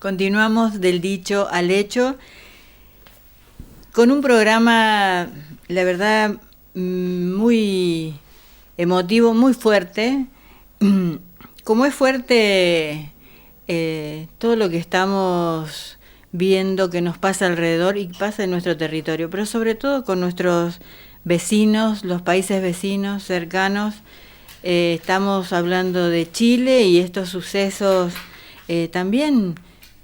Continuamos del dicho al hecho con un programa, la verdad, muy emotivo, muy fuerte. Como es fuerte todo lo que estamos viendo que nos pasa alrededor y pasa en nuestro territorio, pero sobre todo con nuestros vecinos, los países vecinos cercanos. Estamos hablando de Chile y estos sucesos también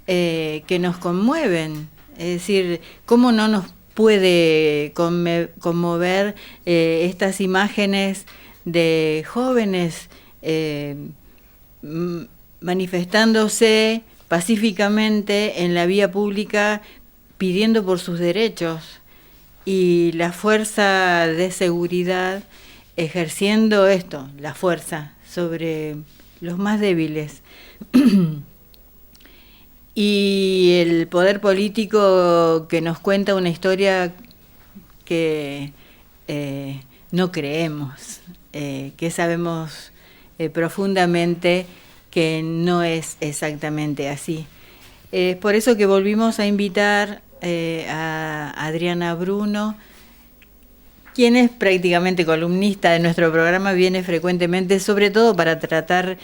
que nos conmueven. Es decir, ¿cómo no nos puede conmover estas imágenes de jóvenes manifestándose pacíficamente en la vía pública pidiendo por sus derechos, y la fuerza de seguridad ejerciendo la fuerza sobre los más débiles? Y el poder político que nos cuenta una historia que no creemos, que sabemos profundamente que no es exactamente así. Es por eso que volvimos a invitar a Adriana Bruno, quien es prácticamente columnista de nuestro programa, viene frecuentemente, sobre todo para tratar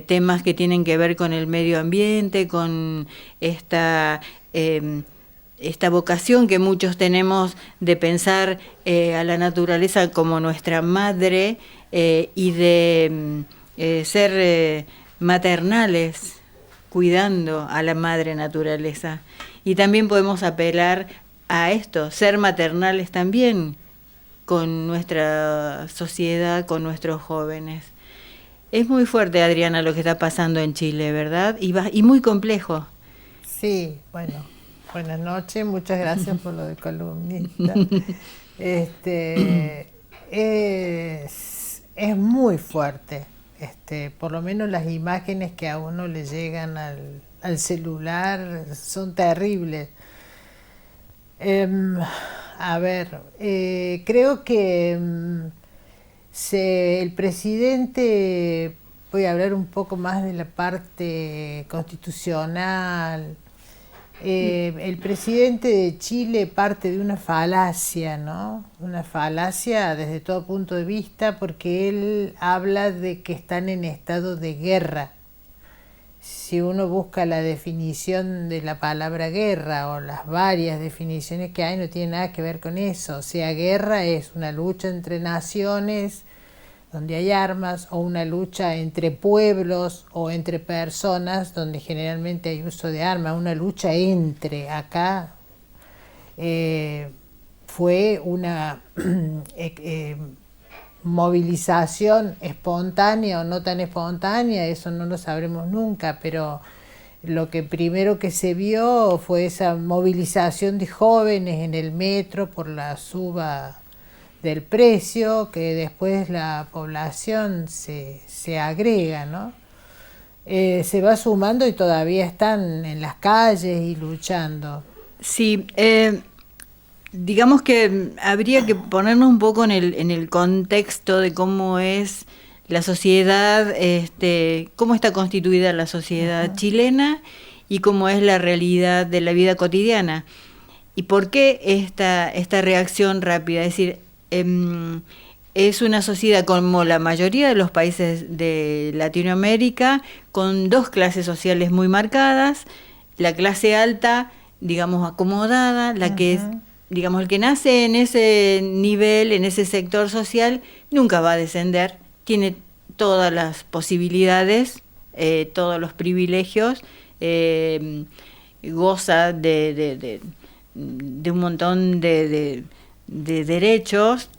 temas que tienen que ver con el medio ambiente, con esta vocación que muchos tenemos de pensar a la naturaleza como nuestra madre y de ser maternales, cuidando a la madre naturaleza. Y también podemos apelar a esto, ser maternales también con nuestra sociedad, con nuestros jóvenes. Es muy fuerte, Adriana, lo que está pasando en Chile, ¿verdad? Y muy complejo. Sí, bueno, buenas noches, muchas gracias por lo de columnista. Es muy fuerte, por lo menos las imágenes que a uno le llegan al celular son terribles. A ver, creo que el presidente, voy a hablar un poco más de la parte constitucional. El presidente de Chile parte de una falacia, ¿no? Una falacia desde todo punto de vista, porque él habla de que están en estado de guerra. Si uno busca la definición de la palabra guerra o las varias definiciones que hay, no tiene nada que ver con eso. O sea, guerra es una lucha entre naciones donde hay armas, o una lucha entre pueblos o entre personas donde generalmente hay uso de armas. Una lucha entre, acá fue una movilización espontánea o no tan espontánea, eso no lo sabremos nunca, pero lo que primero que se vio fue esa movilización de jóvenes en el metro por la suba del precio, que después la población se agrega, ¿no? Se va sumando y todavía están en las calles y luchando. Sí, digamos que habría que ponernos un poco en el contexto de cómo es la sociedad, cómo está constituida la sociedad chilena y cómo es la realidad de la vida cotidiana. ¿Y por qué esta reacción rápida? Es decir, es una sociedad como la mayoría de los países de Latinoamérica, con dos clases sociales muy marcadas: la clase alta, digamos, acomodada, la que es, digamos, el que nace en ese nivel, en ese sector social, nunca va a descender, tiene todas las posibilidades, todos los privilegios, goza de un montón de derechos,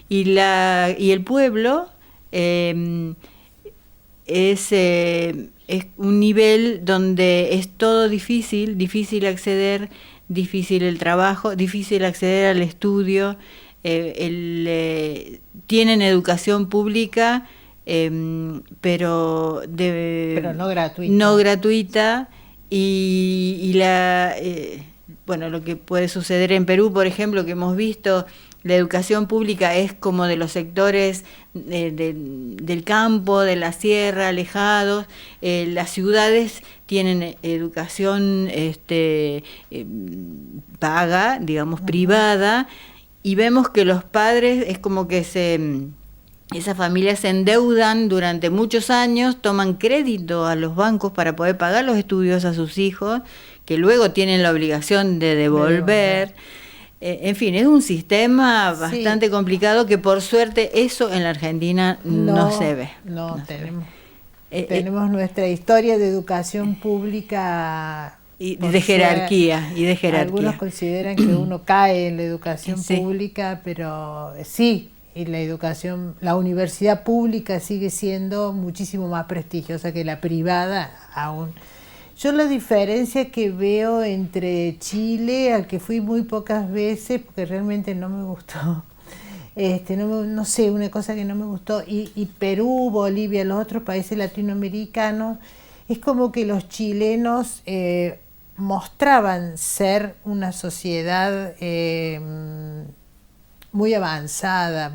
y el pueblo es un nivel donde es todo difícil acceder, difícil el trabajo, difícil acceder al estudio. Tienen educación pública, pero no gratuita, y bueno, lo que puede suceder en Perú, por ejemplo, que hemos visto la educación pública es como de los sectores del campo, de la sierra, alejados. Las ciudades tienen educación paga, digamos, privada, y vemos que los padres es como que esas familias se endeudan durante muchos años, toman crédito a los bancos para poder pagar los estudios a sus hijos, que luego tienen la obligación de devolver. En fin, es un sistema bastante complicado que por suerte eso en la Argentina no se ve. No tenemos. Tenemos nuestra historia de educación pública y de jerarquía. Algunos consideran que uno cae en la educación pública, pero sí, y la universidad pública sigue siendo muchísimo más prestigiosa que la privada aún. Yo la diferencia que veo entre Chile, al que fui muy pocas veces, porque realmente no me gustó, no sé, una cosa que no me gustó, y Perú, Bolivia, los otros países latinoamericanos, es como que los chilenos mostraban ser una sociedad muy avanzada,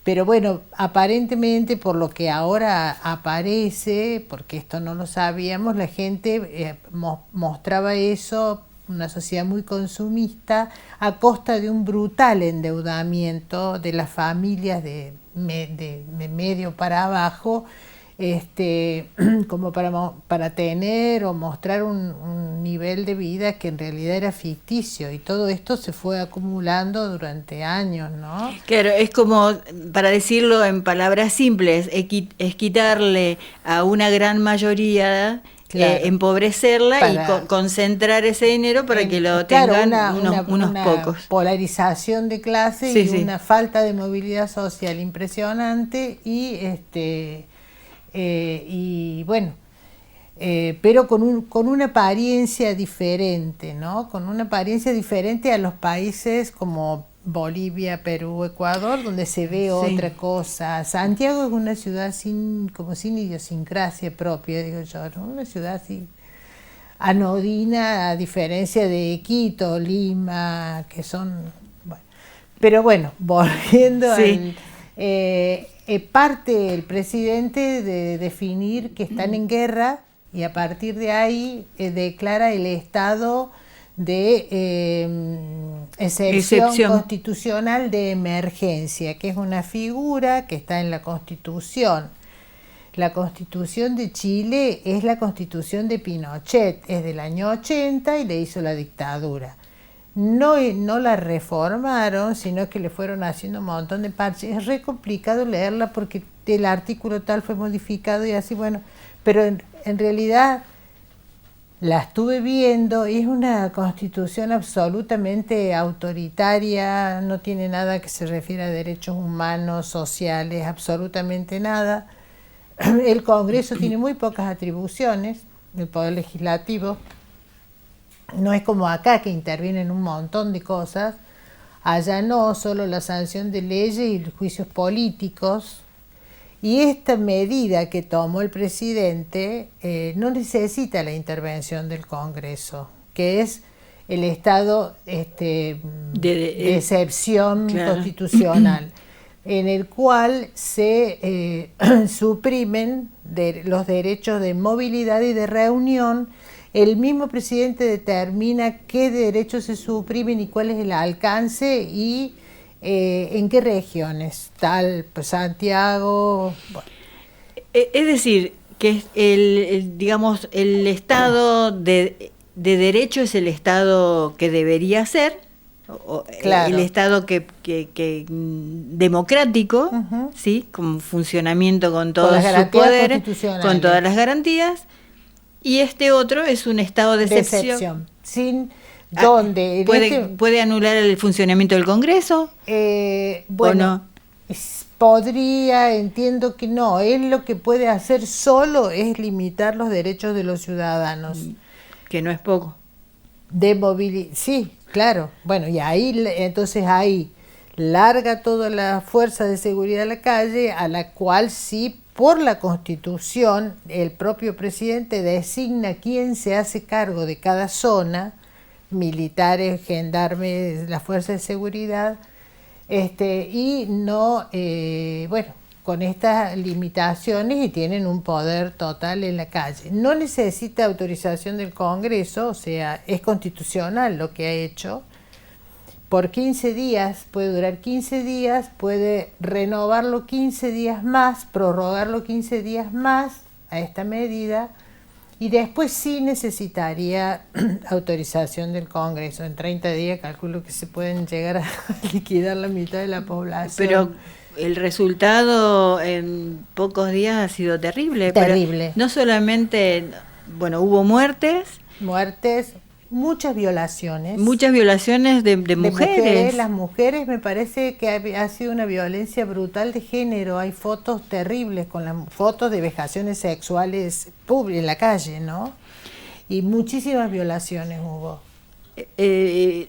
pero bueno, aparentemente por lo que ahora aparece, porque esto no lo sabíamos, la gente mostraba eso, una sociedad muy consumista, a costa de un brutal endeudamiento de las familias de medio para abajo, como para tener o mostrar un nivel de vida que en realidad era ficticio, y todo esto se fue acumulando durante años, ¿no? Claro, es como, para decirlo en palabras simples, es quitarle a una gran mayoría, empobrecerla y concentrar ese dinero para que lo tengan unos pocos. Polarización de clase y una falta de movilidad social impresionante, y bueno, pero con una apariencia diferente, ¿no? Con una apariencia diferente a los países como Bolivia, Perú, Ecuador, donde se ve otra cosa. Santiago es una ciudad sin idiosincrasia propia, digo yo, ¿no? Una ciudad así anodina, a diferencia de Quito, Lima, que son... Bueno. Pero bueno, volviendo al... parte el presidente de definir que están en guerra, y a partir de ahí declara el estado de excepción constitucional de emergencia, que es una figura que está en la Constitución. La Constitución de Chile es la Constitución de Pinochet, es del año 80 y le hizo la dictadura. No la reformaron, sino que le fueron haciendo un montón de parches. Es re complicado leerla porque el artículo tal fue modificado y así, bueno, pero en realidad la estuve viendo y es una constitución absolutamente autoritaria, no tiene nada que se refiera a derechos humanos, sociales, absolutamente nada. El Congreso tiene muy pocas atribuciones, el Poder Legislativo. No es como acá, que intervienen un montón de cosas. Allá no, solo la sanción de leyes y los juicios políticos. Y esta medida que tomó el presidente no necesita la intervención del Congreso, que es el estado de excepción constitucional, en el cual se suprimen los derechos de movilidad y de reunión. El mismo presidente determina qué derechos se suprimen y cuál es el alcance y en qué regiones, pues Santiago. Bueno. Es decir, que digamos, el Estado de derecho es el Estado que debería ser, claro. El Estado que democrático, ¿sí? Con funcionamiento con todos sus poderes, con todas las garantías. Y este otro es un estado de excepción. Sin donde ¿Puede anular el funcionamiento del Congreso? Bueno, no? Podría, entiendo que no. Él lo que puede hacer solo es limitar los derechos de los ciudadanos. Que no es poco. De movilidad, sí, claro. Bueno, y entonces ahí larga toda la fuerza de seguridad a la calle, a la cual sí, por la Constitución, el propio presidente designa quién se hace cargo de cada zona, militares, gendarmes, la fuerza de seguridad, Y no, bueno, con estas limitaciones y tienen un poder total en la calle. No necesita autorización del Congreso, o sea, es constitucional lo que ha hecho. Por 15 días, puede durar 15 días, puede renovarlo 15 días más, prorrogarlo 15 días más a esta medida, y después sí necesitaría autorización del Congreso. En 30 días calculo que se pueden llegar a liquidar la mitad de la población. Pero el resultado en pocos días ha sido terrible. Terrible. Pero no solamente, bueno, hubo muertes, muchas violaciones. Muchas violaciones de mujeres. Las mujeres, me parece que ha sido una violencia brutal de género. Hay fotos terribles con las fotos de vejaciones sexuales en la calle, ¿no? Y muchísimas violaciones hubo.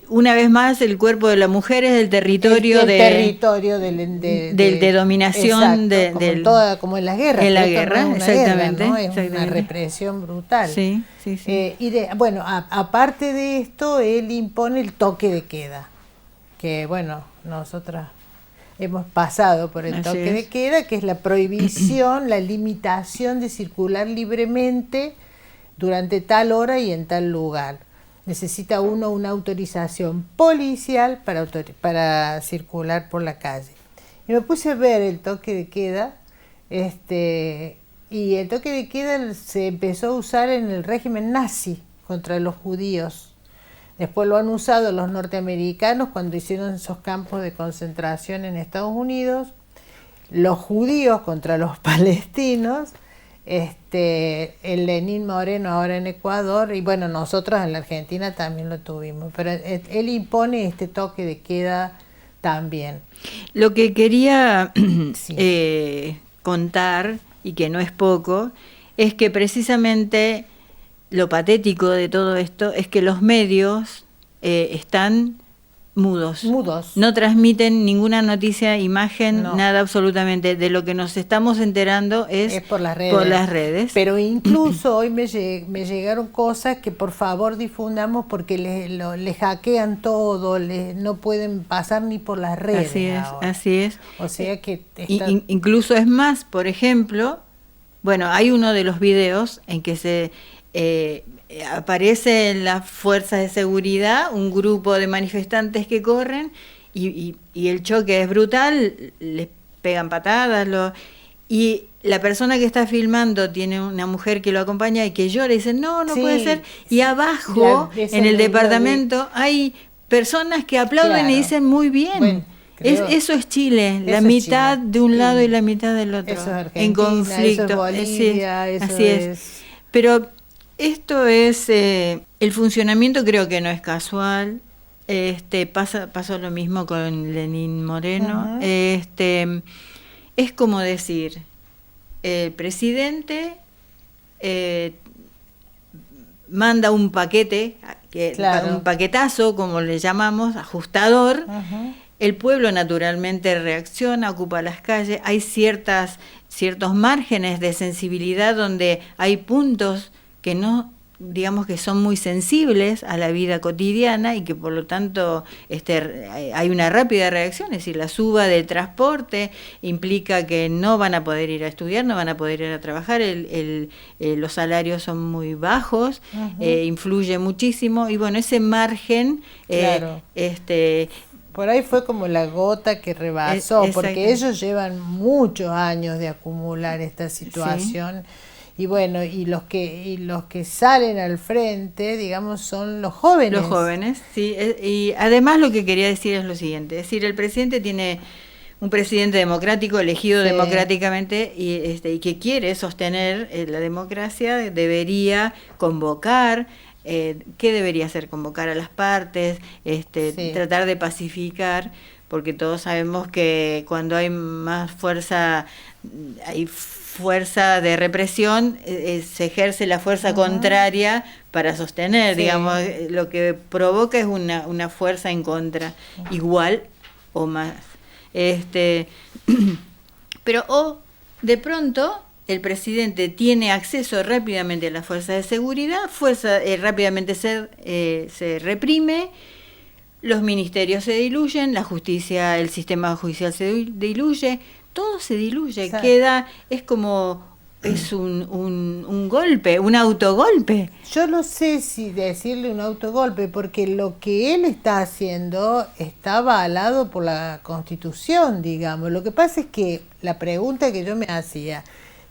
Una vez más, el cuerpo de la mujer es el territorio de dominación, exacto, como en las guerras. En la guerra, no es exactamente, guerra, ¿no? Es exactamente. una represión brutal. Sí. Bueno, aparte de esto, él impone el toque de queda, que bueno, nosotras hemos pasado por el toque de queda, que es la prohibición, la limitación de circular libremente durante tal hora y en tal lugar. Necesita uno una autorización policial para circular por la calle. Y me puse a ver el toque de queda, y el toque de queda se empezó a usar en el régimen nazi contra los judíos. Después lo han usado los norteamericanos cuando hicieron esos campos de concentración en Estados Unidos, los judíos contra los palestinos, el Lenín Moreno ahora en Ecuador, y bueno, nosotros en la Argentina también lo tuvimos, pero él impone este toque de queda también. Lo que quería contar, y que no es poco, es que precisamente lo patético de todo esto es que los medios están mudos. No transmiten ninguna noticia, imagen, nada absolutamente. De lo que nos estamos enterando es por las redes. Pero incluso hoy me llegaron cosas que por favor difundamos porque le hackean todo, no pueden pasar ni por las redes. Así es. O sea que incluso es más, por ejemplo, bueno, hay uno de los videos en que se aparece en las fuerzas de seguridad un grupo de manifestantes que corren y el choque es brutal, les pegan patadas, y la persona que está filmando tiene una mujer que lo acompaña y que llora y dice, no puede ser, y abajo en el departamento hay personas que aplauden y dicen muy bien. Bueno, eso es Chile, la mitad de un lado y la mitad del otro, eso es Argentina, en conflicto. Eso es Bolivia, así es. Pero esto es, el funcionamiento creo que no es casual. Pasó lo mismo con Lenín Moreno. Uh-huh. Es como decir, el presidente manda un paquete, un paquetazo, como le llamamos, ajustador. Uh-huh. El pueblo naturalmente reacciona, ocupa las calles. Hay ciertos márgenes de sensibilidad donde hay puntos que no, digamos que son muy sensibles a la vida cotidiana y que por lo tanto hay una rápida reacción, es decir, la suba del transporte implica que no van a poder ir a estudiar, no van a poder ir a trabajar, los salarios son muy bajos, uh-huh. Influye muchísimo y bueno, ese margen por ahí fue como la gota que rebasó, porque ellos llevan muchos años de acumular esta situación. Sí. Y bueno, y los que salen al frente, digamos, son los jóvenes. Los jóvenes, sí. Y además lo que quería decir es lo siguiente, es decir, el presidente tiene un presidente democrático elegido democráticamente y que quiere sostener la democracia, debería convocar. ¿Qué debería hacer? Convocar a las partes, tratar de pacificar, porque todos sabemos que cuando hay más fuerza, hay fuerza de represión, se ejerce la fuerza contraria para sostener, digamos, lo que provoca es una fuerza en contra, igual o más. Pero de pronto el presidente tiene acceso rápidamente a las fuerzas de seguridad, rápidamente se reprime, los ministerios se diluyen, la justicia, el sistema judicial se diluye, todo se diluye, Exacto. queda, es como, es un golpe, un autogolpe. Yo no sé si decirle un autogolpe, porque lo que él está haciendo está avalado por la Constitución, digamos. Lo que pasa es que la pregunta que yo me hacía,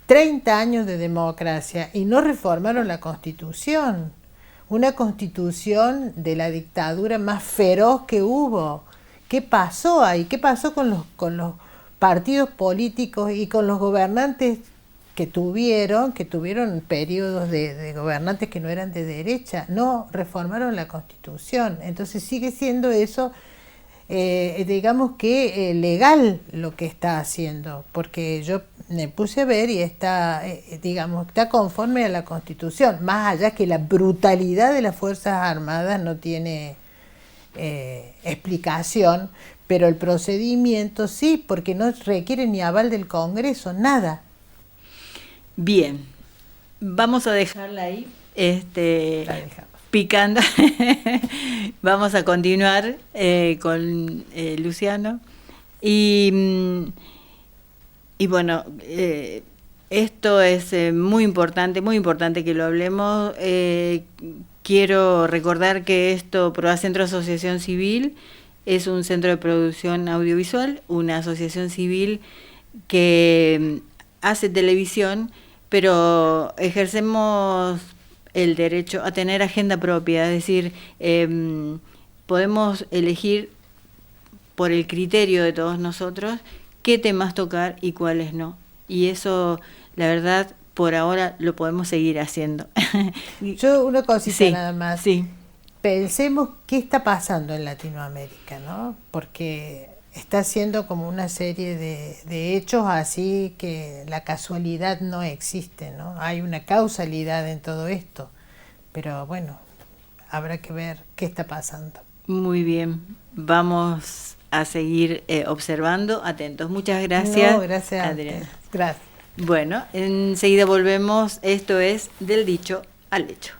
30 años de democracia y no reformaron la Constitución. Una Constitución de la dictadura más feroz que hubo. ¿Qué pasó ahí? ¿Qué pasó con los partidos políticos y con los gobernantes que tuvieron periodos de gobernantes que no eran de derecha? No reformaron la Constitución. Entonces sigue siendo eso, digamos que legal lo que está haciendo, porque yo me puse a ver y está, digamos, está conforme a la Constitución, más allá que la brutalidad de las Fuerzas Armadas no tiene explicación, pero el procedimiento sí, porque no requiere ni aval del Congreso, nada. Bien, vamos a dejarla ahí, La dejamos. picando. Vamos a continuar con Luciano. Y bueno, esto es muy importante que lo hablemos. Quiero recordar que esto, PROA Centro Asociación Civil, es un centro de producción audiovisual, una asociación civil que hace televisión, pero ejercemos el derecho a tener agenda propia, es decir, podemos elegir por el criterio de todos nosotros qué temas tocar y cuáles no. Y eso, la verdad, por ahora lo podemos seguir haciendo. Yo una cosita Sí, nada más. sí. Pensemos qué está pasando en Latinoamérica, ¿no? Porque está siendo como una serie de hechos así que la casualidad no existe, ¿no? Hay una causalidad en todo esto, pero bueno, habrá que ver qué está pasando. Muy bien, vamos a seguir observando, atentos. Muchas gracias, No, gracias a Adriana. ustedes. Gracias. Bueno, enseguida volvemos. Esto es Del Dicho al Hecho.